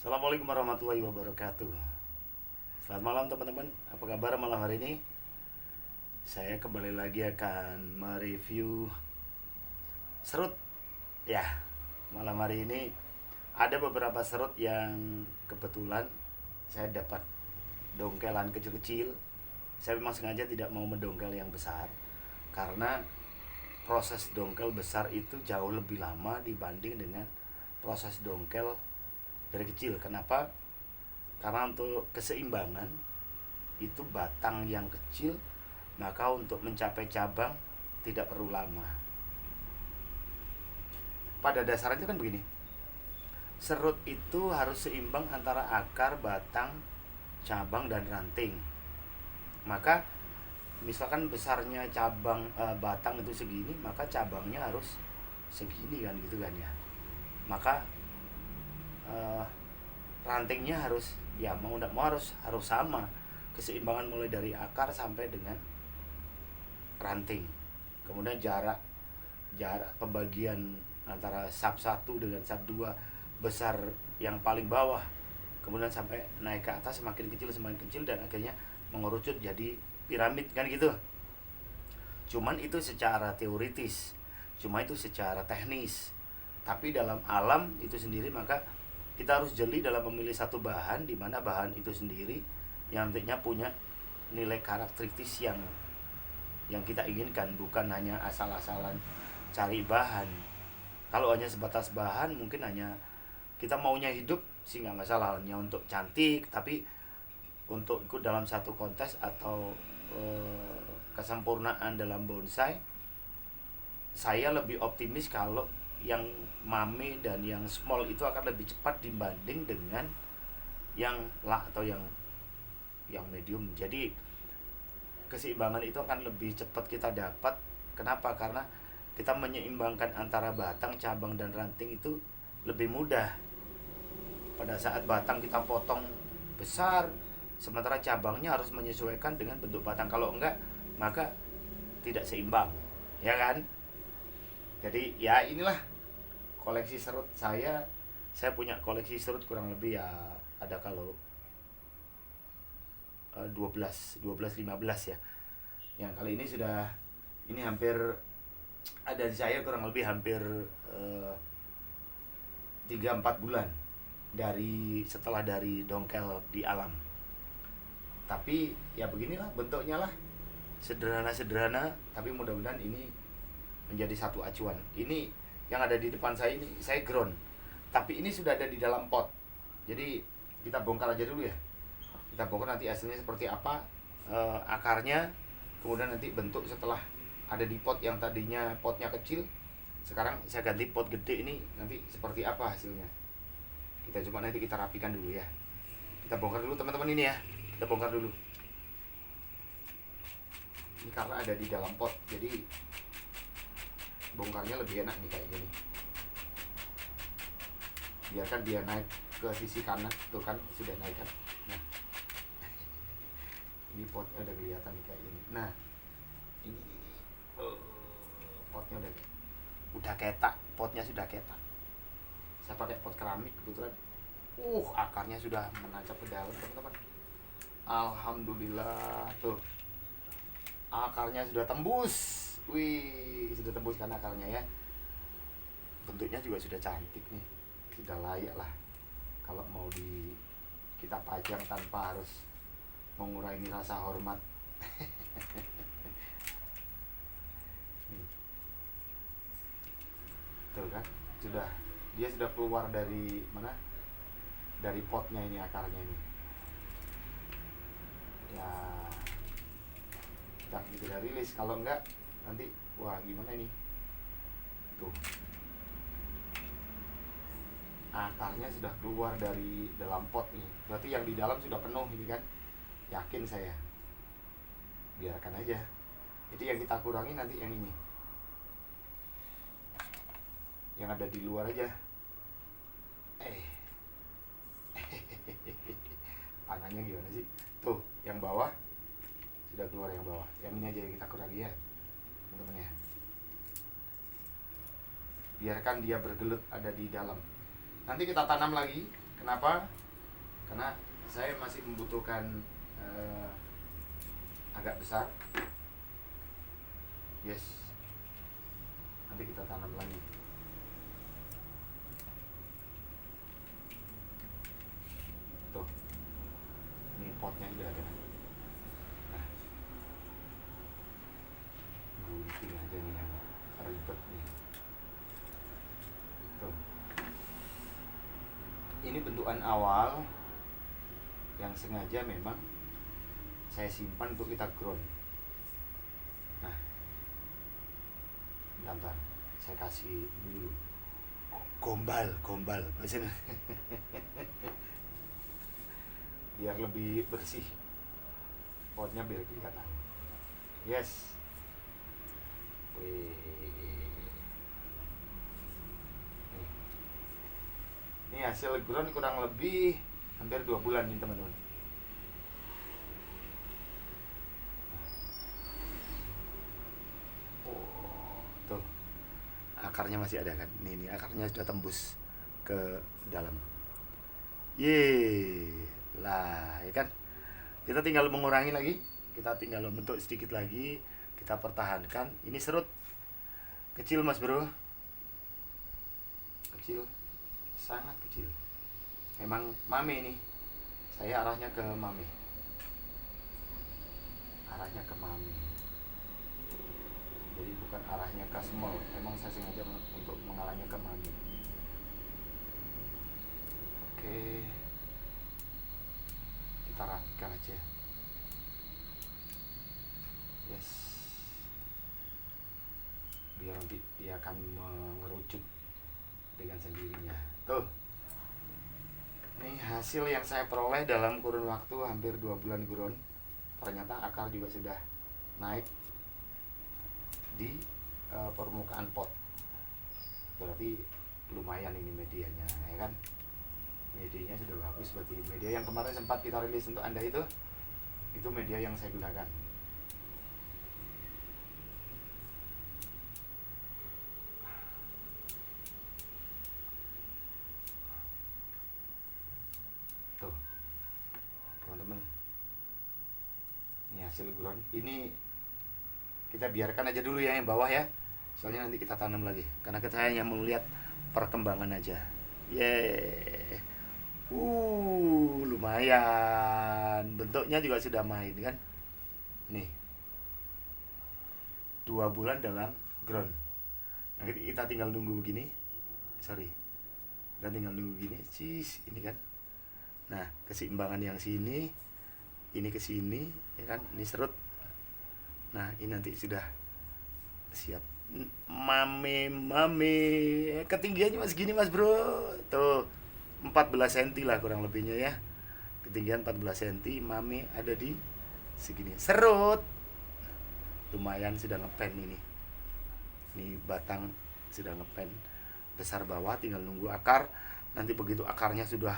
Assalamualaikum warahmatullahi wabarakatuh. Selamat malam teman-teman. Apa kabar malam hari ini? Saya kembali lagi akan mereview serut. Ya, malam hari ini ada beberapa serut yang kebetulan saya dapat dongkelan kecil-kecil. Saya memang sengaja tidak mau mendongkel yang besar karena proses dongkel besar itu jauh lebih lama dibanding dengan proses dongkel dari kecil. Kenapa? Karena untuk keseimbangan itu batang yang kecil, maka untuk mencapai cabang tidak perlu lama. Pada dasarnya kan begini, serut itu harus seimbang antara akar, batang, cabang, dan ranting. Maka misalkan besarnya batang itu segini, maka cabangnya harus segini kan, gitu kan ya. Maka eh, rantingnya harus, ya mau tidak mau harus sama, keseimbangan mulai dari akar sampai dengan ranting. Kemudian jarak jarak pembagian antara sap 1 dengan sap 2 besar yang paling bawah, kemudian sampai naik ke atas semakin kecil dan akhirnya mengerucut jadi piramid kan gitu. Cuman itu secara teoritis, cuma itu secara teknis. Tapi dalam alam itu sendiri, maka kita harus jeli dalam memilih satu bahan, di mana bahan itu sendiri yang nantinya punya nilai karakteristis yang kita inginkan, bukan hanya asal-asalan cari bahan. Kalau hanya sebatas bahan, mungkin hanya kita maunya hidup sih nggak masalah, hanya untuk cantik. Tapi untuk ikut dalam satu kontes atau kesempurnaan dalam bonsai, saya lebih optimis kalau yang mame dan yang small itu akan lebih cepat dibanding dengan yang lah atau yang medium. Jadi keseimbangan itu akan lebih cepat kita dapat. Kenapa? Karena kita menyeimbangkan antara batang, cabang, dan ranting itu lebih mudah. Pada saat batang kita potong besar, sementara cabangnya harus menyesuaikan dengan bentuk batang. Kalau enggak, maka tidak seimbang, ya kan? Jadi ya inilah koleksi serut saya. Saya punya koleksi serut kurang lebih ya, ada kalau 12 15 ya. Yang kali ini sudah, ini hampir ada di saya kurang lebih hampir 3-4 bulan setelah dari dongkel di alam. Tapi ya beginilah bentuknya lah, sederhana-sederhana, tapi mudah-mudahan ini menjadi satu acuan. Ini yang ada di depan saya ini saya ground, tapi ini sudah ada di dalam pot. Jadi kita bongkar aja dulu ya. Kita bongkar nanti hasilnya seperti apa, akarnya, kemudian nanti bentuk setelah ada di pot yang tadinya potnya kecil, sekarang saya ganti pot gede, ini nanti seperti apa hasilnya. Kita coba nanti kita rapikan dulu ya. Kita bongkar dulu teman-teman ini ya. Kita bongkar dulu. Ini karena ada di dalam pot, jadi bongkarnya lebih enak nih kayak gini. Biarkan dia naik ke sisi kanan, tuh kan sudah naik kan. Nah, ini potnya udah kelihatan nih kayak gini. Nah, ini potnya udah ketak, potnya sudah ketak. Saya pakai pot keramik kebetulan. Akarnya sudah menancap ke dalam teman-teman. Alhamdulillah, tuh akarnya sudah tembus. Wih, sudah tembus kan akarnya ya. Bentuknya juga sudah cantik nih, sudah layak lah kalau mau kita pajang tanpa harus mengurangi rasa hormat. Tuh kan, dia sudah keluar dari mana? Dari potnya ini, akarnya ini. Ya, kita tidak rilis, kalau enggak nanti wah gimana ini. Tuh, akarnya sudah keluar dari dalam pot nih. Berarti yang di dalam sudah penuh ini kan. Yakin saya. Biarkan aja. Jadi yang kita kurangi nanti yang ini, yang ada di luar aja. Tangannya gimana sih? Tuh, yang bawah sudah keluar, yang bawah. Yang ini aja yang kita kurangi ya, teman-teman ya. Biarkan dia bergelut ada di dalam. Nanti kita tanam lagi Kenapa? Karena saya masih membutuhkan agak besar. Yes. Nanti kita tanam lagi. Tuh. Ini potnya udah ada. Nah, gunting aja nih yang ribet nih. Tuh. Ini bentukan awal yang sengaja memang saya simpan untuk kita ground. Nah, bentar, saya kasih dulu gombal maksudnya biar lebih bersih potnya, biar kelihatan. Yes. Wih. Ini hasil ground kurang lebih hampir 2 bulan nih teman-teman. Tuh, akarnya masih ada kan? Nih akarnya sudah tembus ke dalam. Yeay, lah ya kan? Kita tinggal mengurangi lagi, kita tinggal membentuk sedikit lagi, kita pertahankan. Ini serut kecil mas bro, kecil, sangat kecil. Memang mame nih, saya arahnya ke mame, arahnya ke mame. Jadi bukan arahnya ke small, memang saya sengaja untuk mengarahnya ke mami. Oke, kita rapikan aja. Yes, biar nanti dia akan mengerucut dengan sendirinya. Tuh, ini hasil yang saya peroleh dalam kurun waktu hampir 2 bulan ground. Ternyata akar juga sudah naik di permukaan pot. Berarti lumayan ini medianya, ya kan? Medianya sudah bagus. Berarti media yang kemarin sempat kita rilis untuk Anda itu media yang saya gunakan. Tuh, teman-teman, ini hasil ground. Ini kita biarkan aja dulu ya yang bawah ya, soalnya nanti kita tanam lagi, karena kita hanya melihat perkembangan aja. Yeay, lumayan, bentuknya juga sudah main kan. Nih, 2 bulan dalam ground. Nah, kita tinggal nunggu begini, kita tinggal nunggu begini, ini kan. Nah, keseimbangan yang sini, ini ke sini, ya kan, ini serut. Nah, ini nanti sudah siap. Mame, ketinggiannya mas gini mas bro. Tuh, 14 cm lah kurang lebihnya ya. Ketinggian 14 cm, mame ada di segini. Serut. Lumayan sudah ngepen ini. Ini batang sudah ngepen. Besar bawah, tinggal nunggu akar. Nanti begitu akarnya sudah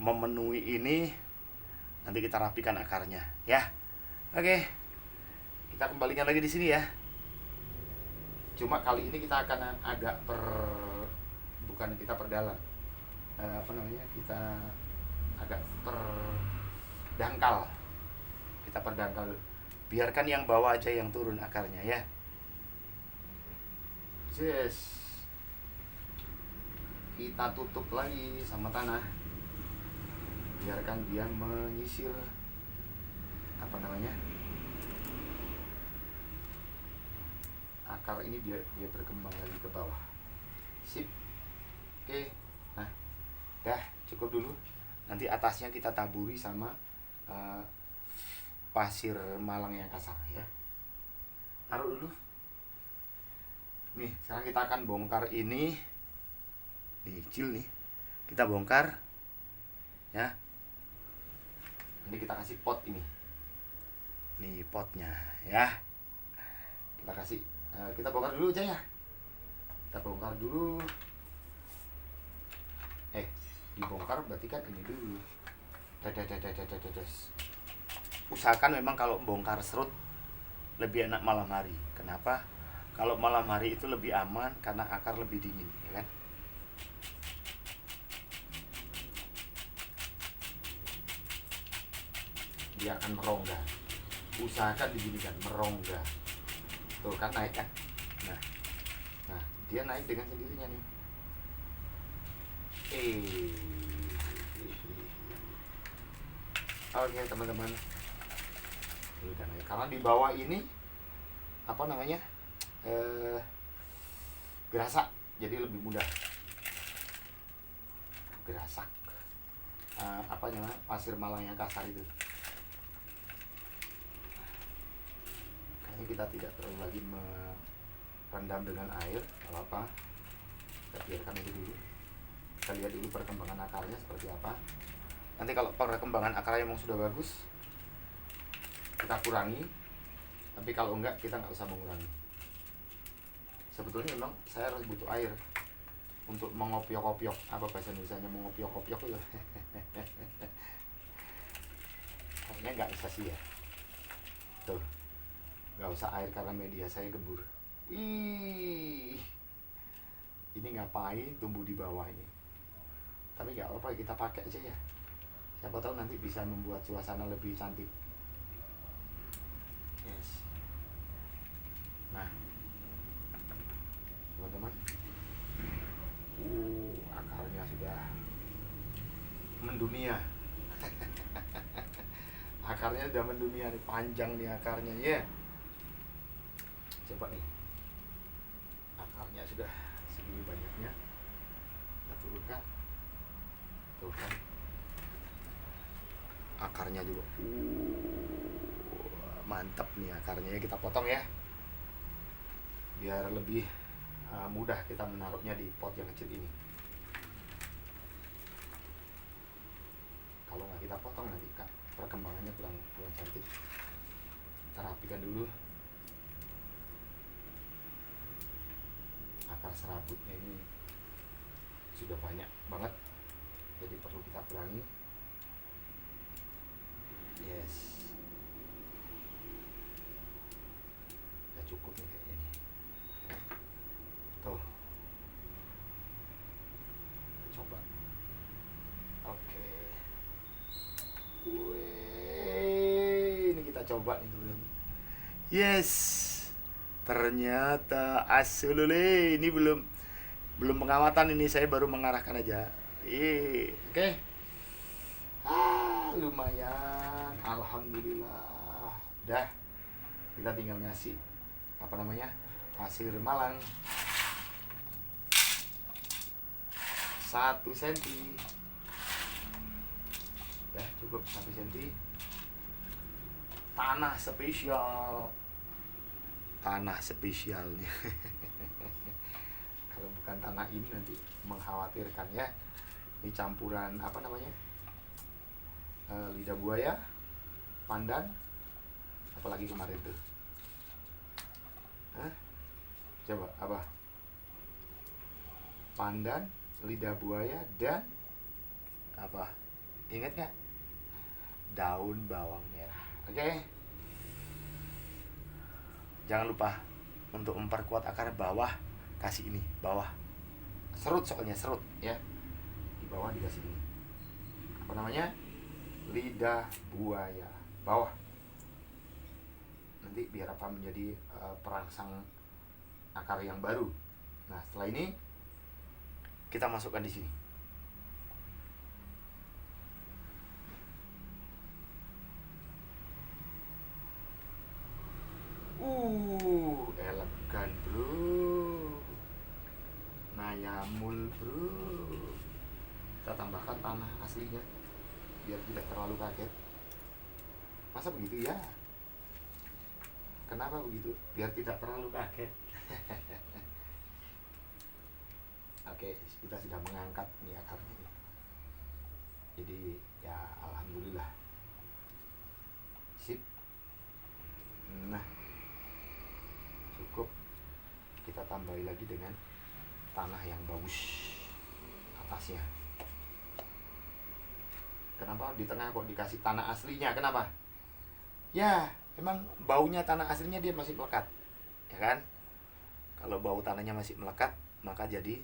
memenuhi ini, nanti kita rapikan akarnya ya. Oke. Kita kembalikan lagi di sini ya. Cuma kali ini kita akan agak bukan kita perdalam, kita agak perdangkal. Kita perdangkal. Biarkan yang bawah aja yang turun akarnya ya. Yes. Kita tutup lagi sama tanah. Biarkan dia menyisir akar ini, dia berkembang lagi ke bawah. Sip. Oke. Nah, dah cukup dulu. Nanti atasnya kita taburi sama pasir malang yang kasar ya. Taruh dulu. Nih, sekarang kita akan bongkar ini. Nih, kecil nih. Kita bongkar ya. Nanti kita kasih pot ini. Nih potnya ya. Kita kasih, kita bongkar dulu aja ya. Kita bongkar dulu. Dibongkar berarti kan ini dulu. Usahakan memang kalau bongkar serut lebih enak malam hari. Kenapa? Kalau malam hari itu lebih aman karena akar lebih dingin, ya kan? dia akan merongga. Usahakan diginikan, merongga. Tuh kan naik kan. Nah dia naik dengan sendirinya nih. Oke teman-teman, ini udah naik. Karena di bawah ini apa namanya, gerasak, jadi lebih mudah gerasak. Apa namanya, pasir Malang yang kasar itu. Kayaknya kita tidak terlalu lagi merendam dengan air, apa, kita biarkan itu dulu. Kita lihat dulu perkembangan akarnya seperti apa. Nanti kalau perkembangan akarnya memang sudah bagus, kita kurangi. Tapi kalau enggak, kita nggak usah mengurangi. Sebetulnya memang saya harus butuh air untuk mengopiok-opiok, apa bahasa Indonesianya, mengopiok-opiok itu. Kayaknya nggak usah sih ya. Tuh, nggak usah air karena media saya gembur. Wih, ini ngapain tumbuh di bawah ini? Tapi nggak apa-apa, kita pakai aja ya. Siapa tahu nanti bisa membuat suasana lebih cantik. Yes. Nah, teman-teman, akarnya sudah mendunia. Akarnya sudah mendunia nih, panjang nih akarnya ya. Coba nih, akarnya sudah segini banyaknya, kita turunkan. Tuh kan, akarnya juga mantap nih akarnya ya. Kita potong ya, biar lebih mudah kita menaruhnya di pot yang kecil ini. Kalau nggak kita potong nanti perkembangannya kurang cantik. Kita rapikan dulu akar serabutnya, ini sudah banyak banget, jadi perlu kita kurangi. Yes, udah cukup nih kayaknya nih. Tuh, kita coba. Oke. Ini kita coba nih teman-teman. Yes, ternyata asulule. Ini belum pengamatan, ini saya baru mengarahkan aja. Oke. Lumayan, alhamdulillah. Udah, kita tinggal ngasih apa namanya, pasir Malang 1 cm. Ya cukup 1 cm. Tanah spesial nih. Kalau bukan tanah ini nanti mengkhawatirkan ya. Ini campuran apa namanya, lidah buaya, pandan, apalagi kemarin tuh. Coba apa? Pandan, lidah buaya, dan apa? Ingat nggak? Daun bawang merah. Oke. Jangan lupa untuk memperkuat akar bawah, kasih ini bawah. Serut, soalnya serut ya. Di bawah dikasih ini. Apa namanya? Lidah buaya bawah. Nanti biar apa, menjadi perangsang akar yang baru. Nah, setelah ini kita masukkan di sini. Elegan bro, nayamul bro. Kita tambahkan tanah aslinya biar tidak terlalu kaget. Masa begitu ya? Kenapa begitu? Biar tidak terlalu kaget. Oke, kita sudah mengangkat nih akarnya. Jadi ya alhamdulillah. Sip. Nah, cukup. Kita tambahi lagi dengan tanah yang bagus atasnya. Kenapa di tengah kok dikasih tanah aslinya? Kenapa? Ya, emang baunya tanah aslinya dia masih melekat, ya kan? Kalau bau tanahnya masih melekat, maka jadi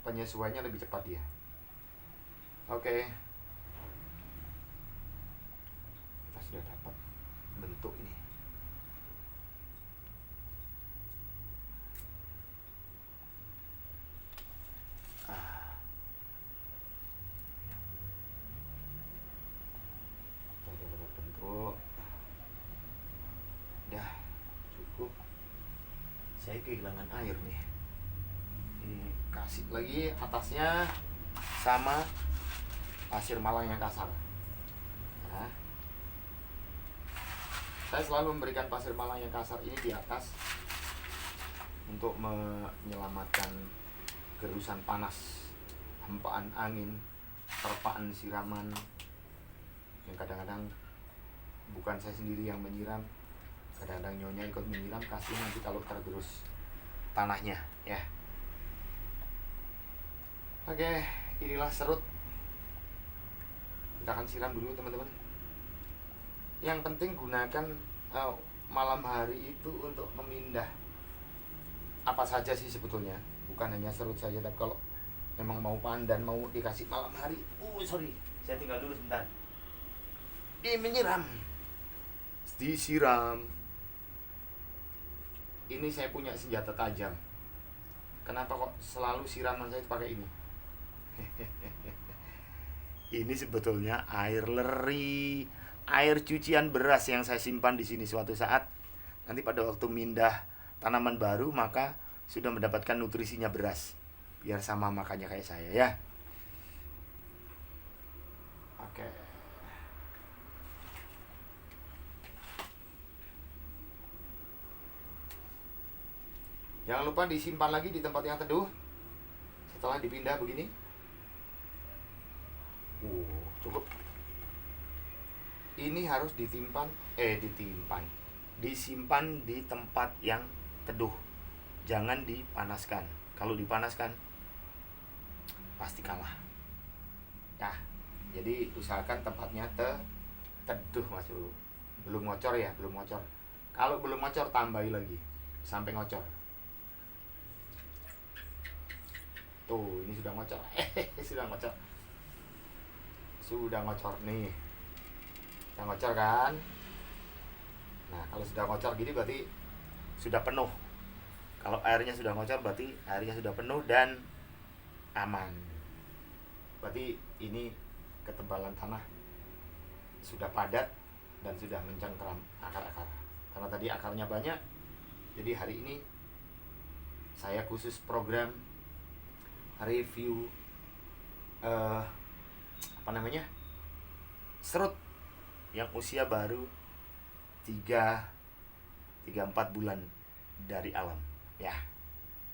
penyesuaiannya lebih cepat dia. Oke. sudah dapat bentuk ini. Sudah dapat bentuk. Dah cukup. Saya kehilangan air nih. Ini kasih lagi atasnya sama pasir malang yang kasar. Nah, saya selalu memberikan pasir malang yang kasar ini di atas untuk menyelamatkan gerusan panas, hempaan angin, terpaan siraman yang kadang-kadang bukan saya sendiri yang menyiram, kadang-kadang nyonya ikut menyiram, kasih nanti kalau tergerus tanahnya ya. Oke, inilah serut. Kita akan siram dulu teman-teman. Yang penting gunakan malam hari itu untuk memindah apa saja sih sebetulnya, bukan hanya serut saja. Tapi kalau memang mau pandan, mau dikasih malam hari, sorry, saya tinggal dulu sebentar. Menyiram, disiram. Ini saya punya senjata tajam. Kenapa kok selalu siraman saya pakai ini? Ini sebetulnya air leri, air cucian beras yang saya simpan di sini suatu saat. Nanti pada waktu mindah tanaman baru maka sudah mendapatkan nutrisinya beras. Biar sama makannya kayak saya ya. Oke. Jangan lupa disimpan lagi di tempat yang teduh. Setelah dipindah begini. Cukup. Ini harus disimpan di tempat yang teduh. Jangan dipanaskan. Kalau dipanaskan pasti kalah. Ya, jadi usahakan tempatnya teduh Mas Bro. Belum ngocor ya, belum ngocor. Kalau belum ngocor tambahi lagi sampai ngocor. Tuh, ini sudah ngocor. Sudah ngocor. Sudah ngocor nih. Sudah ngocor kan? Nah, kalau sudah ngocor gini berarti sudah penuh. Kalau airnya sudah ngocor berarti airnya sudah penuh dan aman. Berarti ini ketebalan tanah sudah padat dan sudah mencengkeram akar-akar. Karena tadi akarnya banyak, jadi hari ini saya khusus program review serut yang usia baru 3-4 bulan dari alam ya.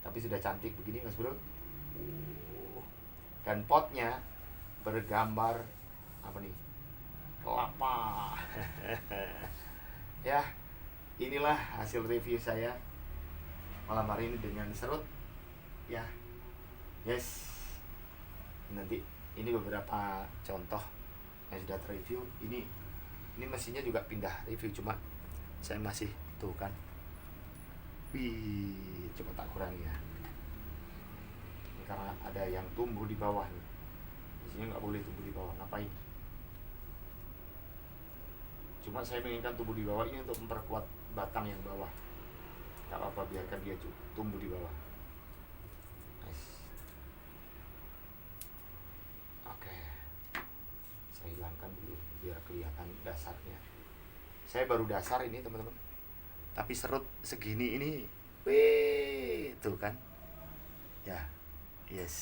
Tapi sudah cantik begini Mas Bro. Dan potnya bergambar apa nih? Kelapa. Ya, inilah hasil review saya malam hari ini dengan serut ya. Yes. Nanti ini beberapa contoh yang sudah terreview. Ini mesinnya juga pindah review, cuma saya masih tuh kan. Coba tak kurangi ya. Ini karena ada yang tumbuh di bawah nih. Mesinnya nggak boleh tumbuh di bawah. Ngapain? Cuma saya menginginkan tumbuh di bawah ini untuk memperkuat batang yang bawah. Nggak apa-apa, biarkan dia tumbuh di bawah. Hilangkan dulu biar kelihatan dasarnya. Saya baru dasar ini teman-teman, tapi serut segini ini, tuh kan ya. Yes,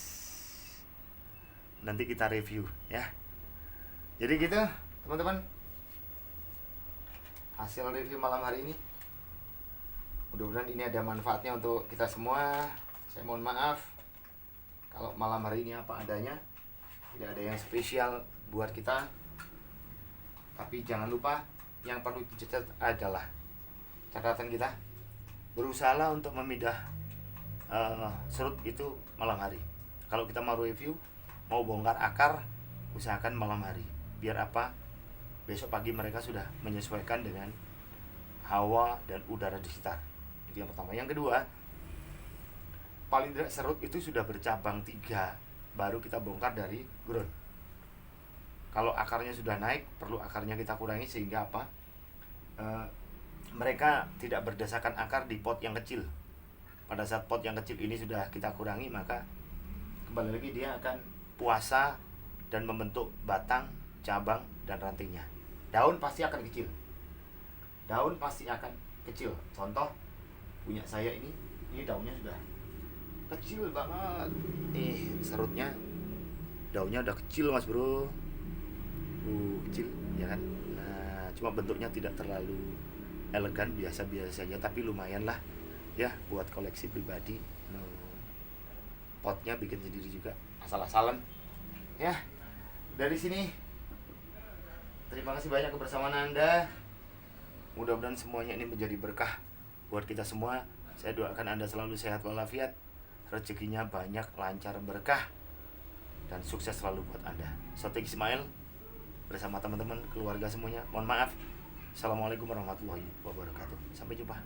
nanti kita review ya. Jadi gitu teman-teman, hasil review malam hari ini. Mudah-mudahan ini ada manfaatnya untuk kita semua. Saya mohon maaf kalau malam hari ini apa adanya, tidak ada yang spesial buat kita. Tapi jangan lupa yang perlu dicatat adalah catatan kita, berusahalah untuk memindah serut itu malam hari. Kalau kita mau review, mau bongkar akar, usahakan malam hari. Biar apa? Besok pagi mereka sudah menyesuaikan dengan hawa dan udara di sekitar. Itu yang pertama. Yang kedua, paling tidak serut itu sudah bercabang 3, baru kita bongkar dari ground. Kalau akarnya sudah naik, perlu akarnya kita kurangi sehingga apa? Mereka tidak berdasarkan akar di pot yang kecil. Pada saat pot yang kecil ini sudah kita kurangi, maka kembali lagi dia akan puasa dan membentuk batang, cabang, dan rantingnya. Daun pasti akan kecil. Daun pasti akan kecil. Contoh punya saya ini daunnya sudah kecil banget. Serutnya, daunnya udah kecil mas bro. Kecil ya kan. Nah, cuma bentuknya tidak terlalu elegan, biasa-biasa saja, tapi lumayan lah ya buat koleksi pribadi. Potnya bikin sendiri juga, asal-asalan ya. Dari sini terima kasih banyak kebersamaan Anda. Mudah-mudahan semuanya ini menjadi berkah buat kita semua. Saya doakan Anda selalu sehat walafiat, rezekinya banyak, lancar, berkah, dan sukses selalu buat Anda. Sotik Ismail bersama teman-teman, keluarga semuanya, mohon maaf. Assalamualaikum warahmatullahi wabarakatuh. Sampai jumpa.